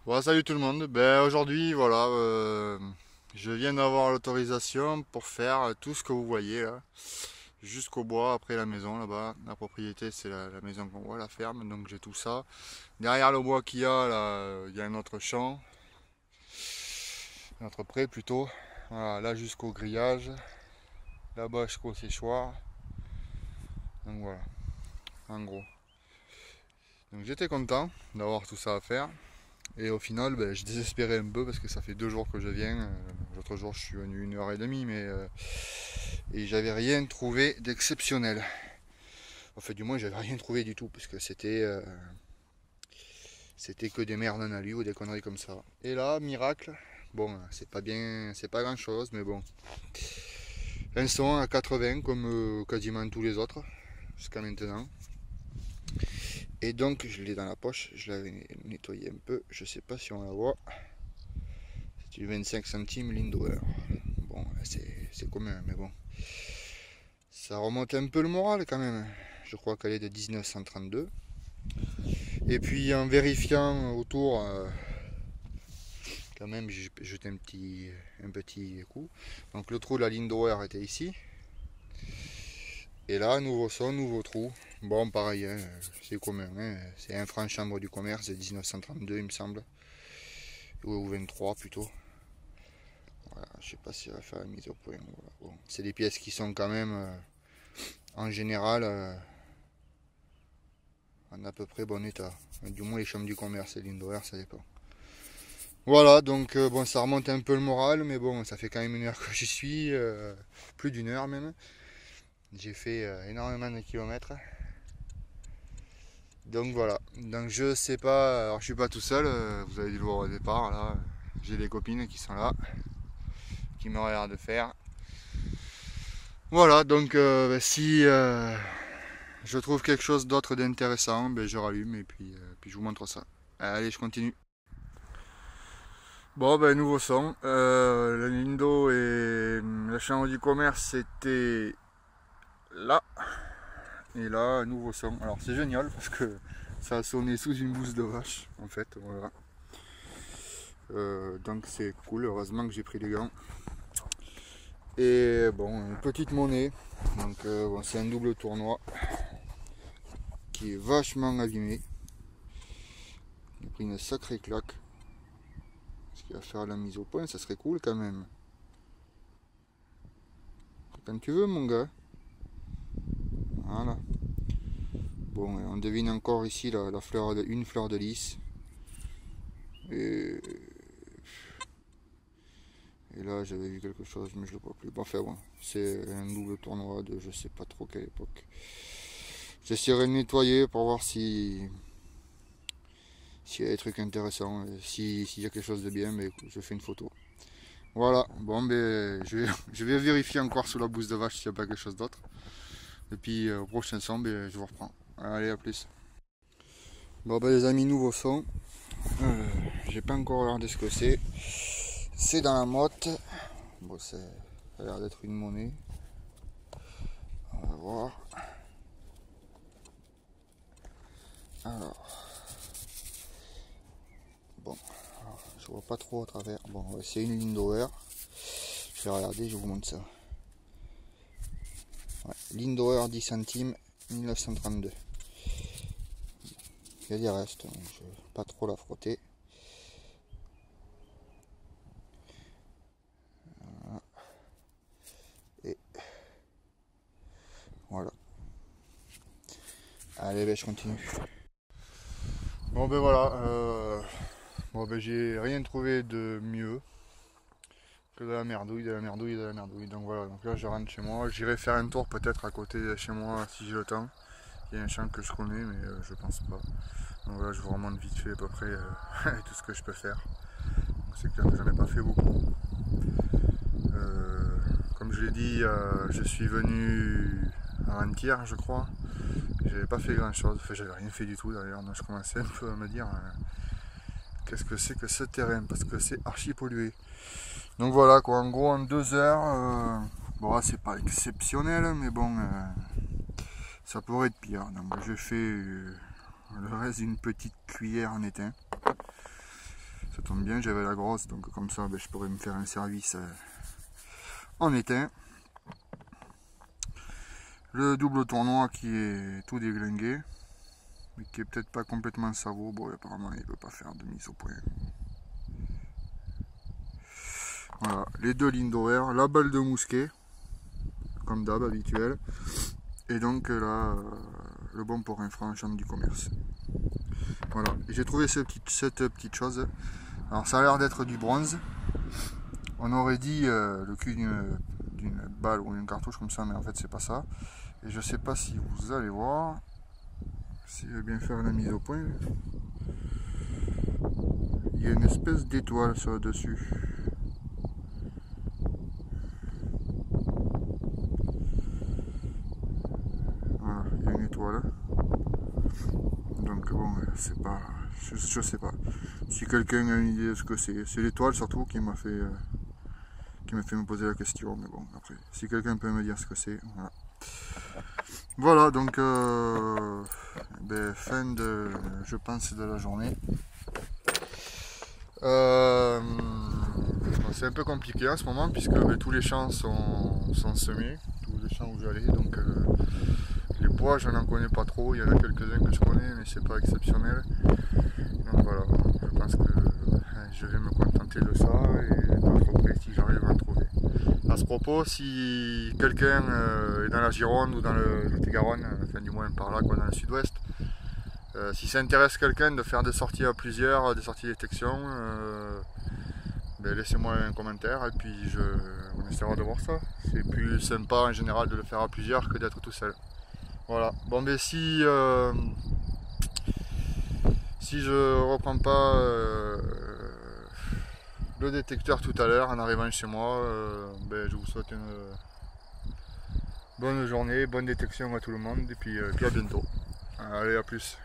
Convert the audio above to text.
Bon, salut tout le monde. Ben, aujourd'hui, voilà, je viens d'avoir l'autorisation pour faire tout ce que vous voyez là, jusqu'au bois après la maison là-bas. La propriété, c'est la maison qu'on voit, la ferme, donc j'ai tout ça. Derrière le bois qu'il y a là, il y a un autre champ, un autre pré plutôt. Voilà, là jusqu'au grillage, là-bas jusqu'au séchoir. Donc voilà, en gros. Donc j'étais content d'avoir tout ça à faire. Et au final, ben, je désespérais un peu parce que ça fait 2 jours que je viens. L'autre jour, je suis venu 1 heure et demie, et j'avais rien trouvé d'exceptionnel. Enfin, du moins, j'avais rien trouvé du tout parce que c'était que des merdes en alu ou des conneries comme ça. Et là, miracle, bon, c'est pas bien, c'est pas grand chose, mais bon. Un son à 80 comme quasiment tous les autres jusqu'à maintenant. Et donc, je l'ai dans la poche, je l'avais nettoyé un peu, je sais pas si on la voit. C'est du 25 centimes Lindauer. Bon, c'est commun, mais bon. Ça remonte un peu le moral quand même. Je crois qu'elle est de 1932. Et puis en vérifiant autour, quand même, j'ai jeté un petit coup. Donc le trou de la ligne d'horaire était ici. Et là, nouveau son, nouveau trou. Bon, pareil, hein, c'est commun. Hein, c'est un franc chambre du commerce de 1932, il me semble. Ou 23 plutôt. Voilà, je sais pas si on va faire la mise au point. Voilà. Bon, c'est des pièces qui sont quand même, en général, en à peu près bon état. Du moins les chambres du commerce et l'Indoor, ça dépend. Voilà, donc bon, ça remonte un peu le moral, mais bon, ça fait quand même 1 heure que j'y suis, plus d'1 heure même. J'ai fait énormément de kilomètres. Donc voilà, donc je sais pas, alors je suis pas tout seul, vous avez dû le voir au départ, là, j'ai des copines qui sont là, qui me regardent faire. Voilà, donc si je trouve quelque chose d'autre d'intéressant, ben, je rallume et puis je vous montre ça. Allez, je continue. Bon, ben, nouveau son. Le Lindo et la chambre du commerce, c'était là. Et là, nouveau son. Alors, c'est génial parce que ça a sonné sous une bouse de vache, en fait. Voilà. Donc, c'est cool. Heureusement que j'ai pris les gants. Et bon, une petite monnaie. Donc, bon, c'est un double tournoi qui est vachement abîmé. Il a pris une sacrée claque. Ce qui va faire la mise au point, ça serait cool quand même. Quand tu veux, mon gars. Voilà. Bon, on devine encore ici une fleur de lys. Et, et là, j'avais vu quelque chose, mais je ne le vois plus. Bon, enfin bon, c'est un double tournoi de je sais pas trop quelle époque. J'essaierai de nettoyer pour voir s'il y a des trucs intéressants. S'il y a quelque chose de bien, mais écoute, je fais une photo. Voilà, bon, ben, je vais vérifier encore sous la bouse de vache s'il n'y a pas quelque chose d'autre. Et puis au prochain son, ben, je vous reprends. Allez, à plus. Bon, ben, les amis, nouveau son. J'ai pas encore regardé ce que c'est. C'est dans la motte. Bon, ça a l'air d'être une monnaie. On va voir. Alors, bon, alors, je vois pas trop à travers. Bon, ouais, c'est une Lindauer. Je vais regarder, je vous montre ça. Ouais, Lindauer 10 centimes, 1932. Il y a des restes, donc je vais pas trop la frotter. Voilà. Et voilà. Allez, ben, je continue. Bon, ben voilà. Bon, ben, j'ai rien trouvé de mieux que de la merdouille, de la merdouille, de la merdouille. Donc voilà, donc là je rentre chez moi. J'irai faire un tour peut-être à côté de chez moi si j'ai le temps. Il y a un champ que je connais, mais je pense pas. Donc voilà, je vous remonte vite fait à peu près tout ce que je peux faire. C'est clair que j'en ai pas fait beaucoup. Euh, Comme je l'ai dit, je suis venu avant-hier, je crois. J'avais pas fait grand chose, enfin j'avais rien fait du tout d'ailleurs, donc je commençais un peu à me dire qu'est-ce que c'est que ce terrain, parce que c'est archi pollué. Donc voilà quoi, en gros en 2 heures, bon c'est pas exceptionnel, mais bon, ça pourrait être pire. Donc je fais le reste d'une petite cuillère en étain. Ça tombe bien, j'avais la grosse, donc comme ça je pourrais me faire un service en éteint. Le double tournoi qui est tout déglingué, mais qui est peut-être pas complètement sabot. Bon, apparemment il ne peut pas faire de mise au point. Voilà, les deux lignes d'horaire, la balle de mousquet, comme d'hab, habituel, et donc là, le bon pour un franc en chambre du commerce. Voilà, et j'ai trouvé cette petite chose. Alors ça a l'air d'être du bronze. On aurait dit le cul d'une balle ou d'une cartouche comme ça, mais en fait c'est pas ça. Et je sais pas si vous allez voir, si je vais bien faire la mise au point. Il y a une espèce d'étoile sur le dessus. Voilà, il y a une étoile. Donc bon, c'est pas, je sais pas. Si quelqu'un a une idée de ce que c'est l'étoile surtout qui m'a fait me poser la question. Mais bon, après, si quelqu'un peut me dire ce que c'est, voilà. Voilà, donc fin de, je pense, de la journée. C'est un peu compliqué en ce moment puisque tous les champs sont semés, tous les champs où j'allais, donc les bois je n'en connais pas trop, il y en a quelques-uns que je connais mais c'est pas exceptionnel. Donc voilà, je pense que je vais me contenter de ça et d'autres si j'arrive à en trouver. À ce propos, si quelqu'un est dans la Gironde ou dans le Lot-et-Garonne, enfin du moins par là, quoi, dans le sud-ouest, si ça intéresse quelqu'un de faire des sorties à plusieurs, des sorties de détection, laissez-moi un commentaire et puis on essaiera de voir ça. C'est plus sympa en général de le faire à plusieurs que d'être tout seul. Voilà, bon si je reprends pas le détecteur tout à l'heure en arrivant chez moi, je vous souhaite une bonne journée, bonne détection à tout le monde et puis à bientôt. Allez, à plus.